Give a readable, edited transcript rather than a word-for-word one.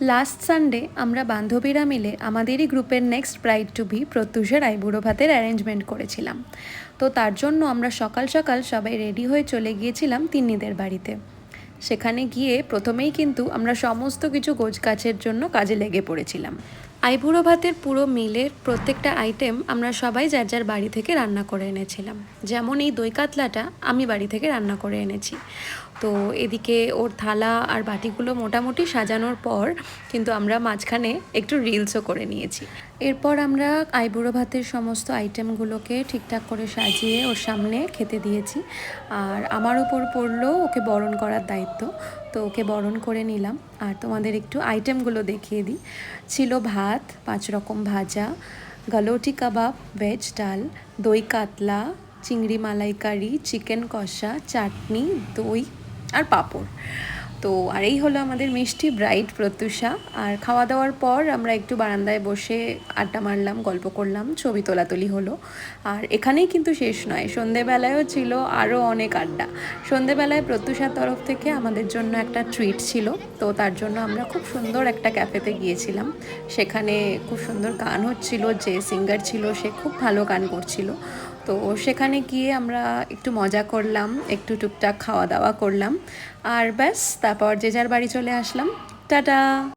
Last Sunday আমরা বান্ধবীরা মিলে আমাদেরই গ্রুপের নেক্সট ব্রাইড টু বি প্রত্যুষের আইবুড়ো ভাতের অ্যারেঞ্জমেন্ট করেছিলাম। তো তার জন্য আমরা সকাল সকাল সবাই রেডি হয়ে চলে গিয়েছিলাম তিন্নিদের বাড়িতে। সেখানে গিয়ে প্রথমেই কিন্তু আমরা সমস্ত কিছু গোছগাছের জন্য কাজে লেগে পড়েছিলাম। আইবুড়ো ভাতের পুরো মিলের প্রত্যেকটা আইটেম আমরা সবাই যার যার বাড়ি থেকে রান্না করে এনেছিলাম। যেমন এই দই কাতলাটা আমি বাড়ি থেকে রান্না করে এনেছি। তো এদিকে ওর থালা আর বাটিগুলো মোটামুটি সাজানোর পর কিন্তু আমরা মাঝখানে একটু রিলসও করে নিয়েছি। এরপর আমরা আইবুড়ো ভাতের সমস্ত আইটেমগুলোকে ঠিকঠাক করে সাজিয়ে ওর সামনে খেতে দিয়েছি। আর আমার উপর পড়লো ওকে বরণ করার দায়িত্ব। তো ওকে বরণ করে নিলাম। আর তোমাদের একটু আইটেমগুলো দেখিয়ে দিই। ছিল ভাত, 5 রকম ভাজা, গালোটি কাবাব, ভেজ ডাল, দই কাতলা, চিংড়ি মালাইকারি, চিকেন কষা, চাটনি, দই আর পাঁপড়। তো আর এই হলো আমাদের মিষ্টি ব্রাইড প্রত্যুষা। আর খাওয়া দাওয়ার পর আমরা একটু বারান্দায় বসে আড্ডা মারলাম, গল্প করলাম, ছবি তোলাতুলি হলো। আর এখানেই কিন্তু শেষ নয়, সন্ধেবেলায়ও ছিল আরও অনেক আড্ডা। সন্ধেবেলায় প্রত্যুষার তরফ থেকে আমাদের জন্য একটা ট্রিট ছিল। তো তার জন্য আমরা খুব সুন্দর একটা ক্যাফেতে গিয়েছিলাম। সেখানে খুব সুন্দর গান হচ্ছিল, যে সিঙ্গার ছিল সে খুব ভালো গান করছিল। তো সেখানে গিয়ে আমরা একটু মজা করলাম, একটু টুকটাক খাওয়া দাওয়া করলাম। আর ব্যাস তারপর যে যার বাড়ি চলে আসলাম। টাটা।